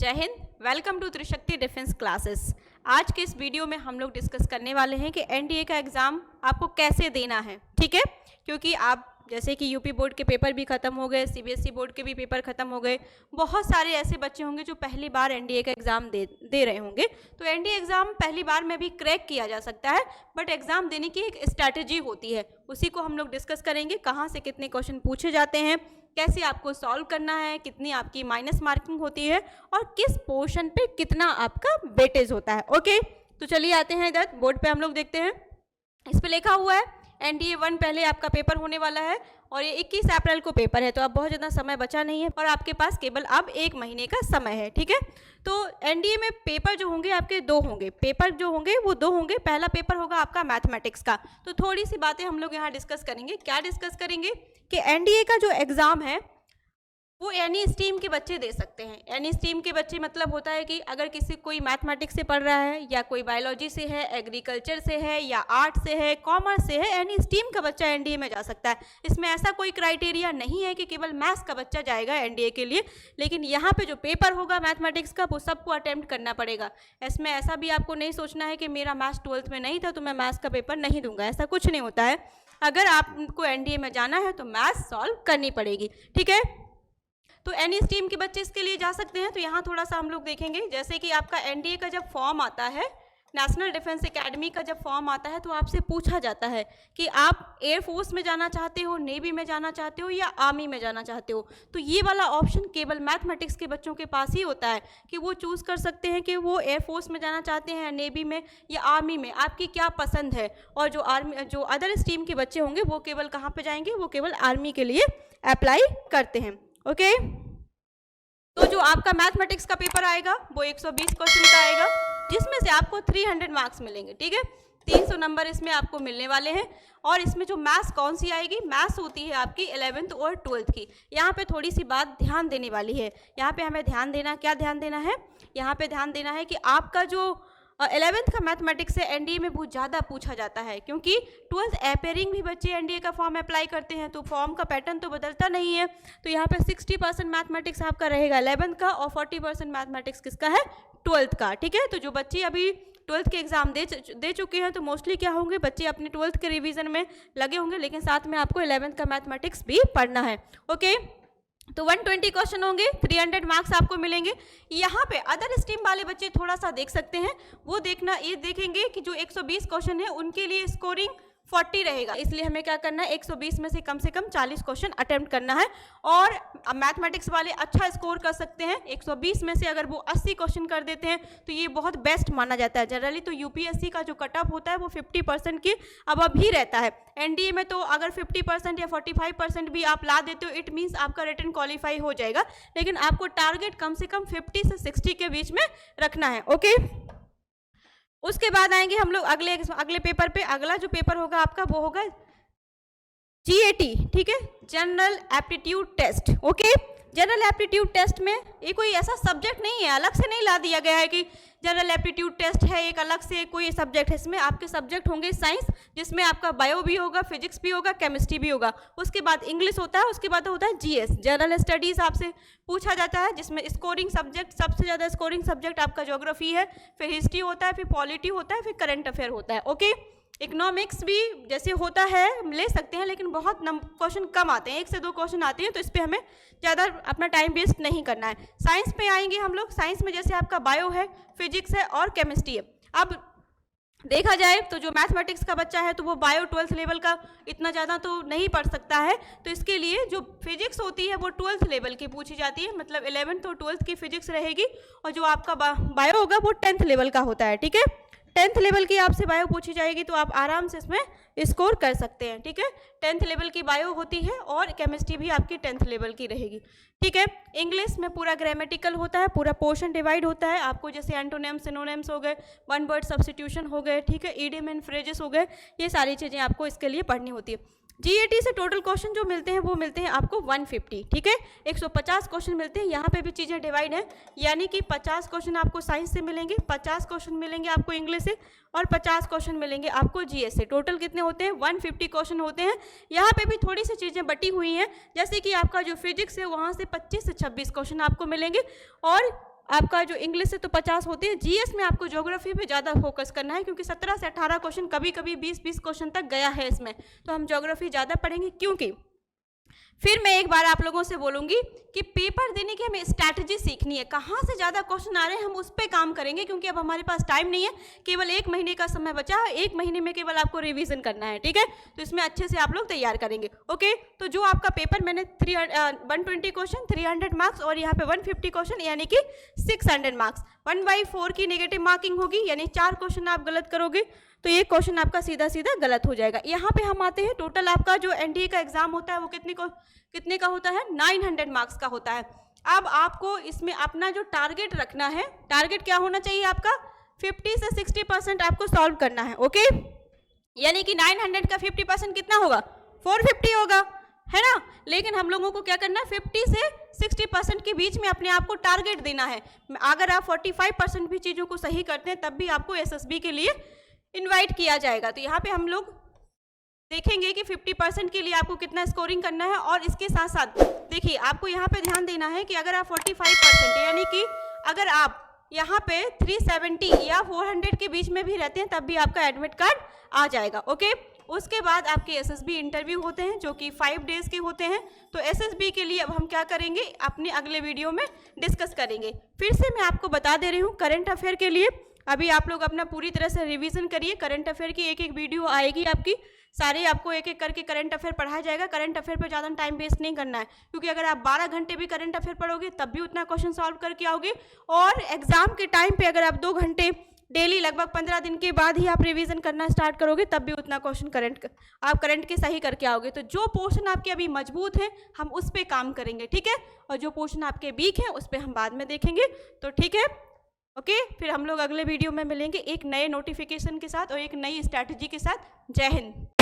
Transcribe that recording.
जय Hind, welcome to Trishakti defence classes. आज के इस वीडियो में हम लोग डिस्कस करने वाले हैं कि एनडीए का एग्ज़ाम आपको कैसे देना है। ठीक है, क्योंकि आप जैसे कि यूपी बोर्ड के पेपर भी खत्म हो गए, सीबीएसई बोर्ड के भी पेपर खत्म हो गए, बहुत सारे ऐसे बच्चे होंगे जो पहली बार एनडीए का एग्ज़ाम दे रहे होंगे। तो एनडीए एग्ज़ाम पहली बार में भी क्रैक किया जा सकता है, बट एग्ज़ाम देने की एक स्ट्रैटेजी होती है, उसी को हम लोग डिस्कस करेंगे। कहाँ से कितने क्वेश्चन पूछे जाते हैं, कैसे आपको सॉल्व करना है, कितनी आपकी माइनस मार्किंग होती है और किस पोर्शन पे कितना आपका वेटेज होता है। ओके, तो चलिए आते हैं इधर बोर्ड पे, हम लोग देखते हैं। इस पे लिखा हुआ है एनडीए 1 पहले आपका पेपर होने वाला है और ये 21 अप्रैल को पेपर है, तो अब बहुत ज़्यादा समय बचा नहीं है और आपके पास केवल अब 1 महीने का समय है। ठीक है, तो एनडीए में पेपर जो होंगे आपके 2 होंगे, पेपर जो होंगे वो 2 होंगे। पहला पेपर होगा आपका मैथमेटिक्स का। तो थोड़ी सी बातें हम लोग यहाँ डिस्कस करेंगे। क्या डिस्कस करेंगे कि एनडीए का जो एग्ज़ाम है वो एनी स्ट्रीम के बच्चे दे सकते हैं। एनी स्ट्रीम के बच्चे मतलब होता है कि अगर किसी कोई मैथमेटिक्स से पढ़ रहा है या कोई बायोलॉजी से है, एग्रीकल्चर से है या आर्ट से है, कॉमर्स से है, एनी स्ट्रीम का बच्चा एनडीए में जा सकता है। इसमें ऐसा कोई क्राइटेरिया नहीं है कि केवल मैथ्स का बच्चा जाएगा एनडीए के लिए। लेकिन यहाँ पे जो पेपर होगा मैथमेटिक्स का वो सबको अटेम्प्ट करना पड़ेगा। इसमें ऐसा भी आपको नहीं सोचना है कि मेरा मैथ्स 12th में नहीं था तो मैं मैथ्स का पेपर नहीं दूंगा, ऐसा कुछ नहीं होता है। अगर आपको एनडीए में जाना है तो मैथ्स सॉल्व करनी पड़ेगी। ठीक है, तो एनी स्ट्रीम के बच्चे इसके लिए जा सकते हैं। तो यहाँ थोड़ा सा हम लोग देखेंगे, जैसे कि आपका एनडीए का जब फॉर्म आता है, नेशनल डिफेंस एकेडमी का जब फॉर्म आता है, तो आपसे पूछा जाता है कि आप एयरफोर्स में जाना चाहते हो, नेवी में जाना चाहते हो या आर्मी में जाना चाहते हो। तो ये वाला ऑप्शन केवल मैथमेटिक्स के बच्चों के पास ही होता है कि वो चूज़ कर सकते हैं कि वो एयरफोर्स में जाना चाहते हैं, नेवी में या आर्मी में, आपकी क्या पसंद है। और जो अदर स्ट्रीम के बच्चे होंगे वो केवल कहाँ पर जाएंगे, वो केवल आर्मी के लिए अप्लाई करते हैं। ओके, तो जो आपका मैथमेटिक्स का पेपर आएगा वो 120 क्वेश्चन का आएगा, जिसमें से आपको 300 मार्क्स मिलेंगे। ठीक है, 300 नंबर इसमें आपको मिलने वाले हैं। और इसमें जो मैथ्स कौन सी आएगी, मैथ्स होती है आपकी 11th और 12th की। यहाँ पे थोड़ी सी बात ध्यान देने वाली है। यहाँ पे हमें ध्यान देना, क्या ध्यान देना है, यहाँ पे ध्यान देना है कि आपका जो 11th का मैथमेटिक्स से एनडीए में बहुत ज़्यादा पूछा जाता है, क्योंकि 12th अपेयरिंग भी बच्चे एनडीए का फॉर्म अप्लाई करते हैं, तो फॉर्म का पैटर्न तो बदलता नहीं है। तो यहाँ पे 60% मैथमेटिक्स आपका रहेगा 11th का और 40% मैथमेटिक्स किसका है, 12th का। ठीक है, तो जो बच्चे अभी 12th के एग्जाम दे चुके हैं तो मोस्टली क्या होंगे, बच्चे अपने 12th के रिवीजन में लगे होंगे, लेकिन साथ में आपको 11th का मैथमेटिक्स भी पढ़ना है। ओके, तो 120 क्वेश्चन होंगे, 300 मार्क्स आपको मिलेंगे। यहाँ पे अदर स्ट्रीम वाले बच्चे थोड़ा सा देख सकते हैं, वो ये देखेंगे कि जो 120 क्वेश्चन है उनके लिए स्कोरिंग 40 रहेगा, इसलिए हमें क्या करना है, 120 में से कम 40 क्वेश्चन अटेम्प्ट करना है। और मैथमेटिक्स वाले अच्छा स्कोर कर सकते हैं, 120 में से अगर वो 80 क्वेश्चन कर देते हैं तो ये बहुत बेस्ट माना जाता है। जनरली तो यूपीएससी का जो कट ऑफ होता है वो 50% के अब ही रहता है। एनडीए में तो अगर 50% या 45% भी आप ला देते हो, इट मीन्स आपका रिटन क्वालिफाई हो जाएगा, लेकिन आपको टारगेट कम से कम 50 से 60 के बीच में रखना है। ओके, उसके बाद आएंगे हम लोग अगले पेपर पे। अगला जो पेपर होगा आपका वो होगा जीएटी। ठीक है, general aptitude test. Okay, general aptitude test में ये कोई ऐसा सब्जेक्ट नहीं है, अलग से नहीं ला दिया गया है कि जनरल एप्टीट्यूड टेस्ट है एक अलग से कोई सब्जेक्ट है। इसमें आपके सब्जेक्ट होंगे साइंस, जिसमें आपका बायो भी होगा, फिजिक्स भी होगा, केमिस्ट्री भी होगा, उसके बाद इंग्लिश होता है, उसके बाद होता है जीएस, जनरल स्टडीज आपसे पूछा जाता है, जिसमें स्कोरिंग सब्जेक्ट, सबसे ज़्यादा स्कोरिंग सब्जेक्ट आपका ज्योग्राफी है, फिर हिस्ट्री होता है, फिर पॉलिटी होता है, फिर करंट अफेयर होता है। ओके, इकोनॉमिक्स भी जैसे होता है ले सकते हैं, लेकिन बहुत क्वेश्चन कम आते हैं, 1 से 2 क्वेश्चन आते हैं, तो इस पर हमें ज़्यादा अपना टाइम वेस्ट नहीं करना है। साइंस पे आएंगे हम लोग। साइंस में जैसे आपका बायो है, फिजिक्स है और केमिस्ट्री है। अब देखा जाए तो जो मैथमेटिक्स का बच्चा है तो वो बायो 12th लेवल का इतना ज़्यादा तो नहीं पढ़ सकता है, तो इसके लिए जो फिजिक्स होती है वो 12th लेवल की पूछी जाती है, मतलब 11th और 12th की फिजिक्स रहेगी, और जो आपका बायो होगा वो 10th लेवल का होता है। ठीक है, 10th लेवल की आपसे बायो पूछी जाएगी तो आप आराम से इसमें स्कोर कर सकते हैं। ठीक है, 10th लेवल की बायो होती है और केमिस्ट्री भी आपकी 10th लेवल की रहेगी। ठीक है, इंग्लिश में पूरा ग्रामेटिकल होता है, पूरा पोर्शन डिवाइड होता है आपको, जैसे एंटोनिम्स, सिनोनिम्स हो गए, वन वर्ड सब्स्टिट्यूशन हो गए, ठीक है, इडियम एंड फ्रेजेस हो गए, ये सारी चीज़ें आपको इसके लिए पढ़नी होती है। जीएटी से टोटल क्वेश्चन जो मिलते हैं वो मिलते हैं आपको 150। ठीक है, 150 क्वेश्चन मिलते हैं। यहाँ पे भी चीज़ें डिवाइड हैं, यानी कि 50 क्वेश्चन आपको साइंस से मिलेंगे, 50 क्वेश्चन मिलेंगे आपको इंग्लिश से और 50 क्वेश्चन मिलेंगे आपको जीएस से। टोटल कितने होते हैं, 150 क्वेश्चन होते हैं। यहाँ पे भी थोड़ी सी चीज़ें बटी हुई हैं, जैसे कि आपका जो फिजिक्स है वहाँ से 25 से 26 क्वेश्चन आपको मिलेंगे और आपका जो इंग्लिश से तो 50 होते हैं, जीएस में आपको ज्योग्राफी पे ज़्यादा फोकस करना है, क्योंकि 17 से 18 क्वेश्चन, कभी कभी 20-20 क्वेश्चन तक गया है इसमें, तो हम ज्योग्राफी ज़्यादा पढ़ेंगे। क्योंकि फिर मैं एक बार आप लोगों से बोलूँगी कि पेपर देने की हमें स्ट्रैटेजी सीखनी है, कहाँ से ज़्यादा क्वेश्चन आ रहे हैं हम उस पर काम करेंगे, क्योंकि अब हमारे पास टाइम नहीं है, केवल 1 महीने का समय बचा है, 1 महीने में केवल आपको रिवीजन करना है, ठीक है। तो इसमें अच्छे से आप लोग तैयार करेंगे, ओके। तो जो आपका पेपर मैंने 120 क्वेश्चन 300 मार्क्स और यहाँ पे 150 क्वेश्चन यानी कि 600 मार्क्स, 1/4 की नेगेटिव मार्किंग होगी, यानी 4 क्वेश्चन आप गलत करोगे तो ये क्वेश्चन आपका सीधा सीधा गलत हो जाएगा। यहाँ पे हम आते हैं, टोटल आपका जो एनडीए का एग्जाम होता है वो कितने का होता है, 900 मार्क्स का होता है। अब आपको इसमें अपना जो टारगेट रखना है, टारगेट क्या होना चाहिए आपका, 50 से 60% आपको सॉल्व करना है, ओके। यानी कि 900 का 50% कितना होगा, 450 होगा, है ना। लेकिन हम लोगों को क्या करना है, 50 से 60% के बीच में अपने आप को टारगेट देना है। अगर आप 45% भी चीज़ों को सही करते हैं तब भी आपको एसएसबी के लिए इनवाइट किया जाएगा। तो यहाँ पे हम लोग देखेंगे कि 50% के लिए आपको कितना स्कोरिंग करना है, और इसके साथ साथ देखिए आपको यहाँ पे ध्यान देना है कि अगर आप 45% यानी कि अगर आप यहाँ पे 370 या 400 के बीच में भी रहते हैं तब भी आपका एडमिट कार्ड आ जाएगा, ओके। उसके बाद आपके एसएसबी इंटरव्यू होते हैं जो कि 5 डेज़ के होते हैं। तो एसएसबी के लिए अब हम क्या करेंगे, अपने अगले वीडियो में डिस्कस करेंगे। फिर से मैं आपको बता दे रही हूँ, करंट अफेयर के लिए अभी आप लोग अपना पूरी तरह से रिवीजन करिए। करंट अफेयर की एक एक वीडियो आएगी आपकी, सारे आपको एक एक करके करंट अफेयर पढ़ाया जाएगा। करंट अफेयर पर ज़्यादा टाइम वेस्ट नहीं करना है, क्योंकि अगर आप 12 घंटे भी करंट अफेयर पढ़ोगे तब भी उतना क्वेश्चन सॉल्व करके आओगे, और एग्जाम के टाइम पे अगर आप 2 घंटे डेली लगभग 15 दिन के बाद ही आप रिवीजन करना स्टार्ट करोगे तब भी उतना क्वेश्चन करंट के सही करके आओगे। तो जो पोर्शन आपके अभी मजबूत है हम उस पर काम करेंगे, ठीक है, और जो पोर्शन आपके वीक है उस पर हम बाद में देखेंगे। तो ठीक है, ओके। फिर हम लोग अगले वीडियो में मिलेंगे एक नए नोटिफिकेशन के साथ और एक नई स्ट्रैटेजी के साथ। जय हिंद।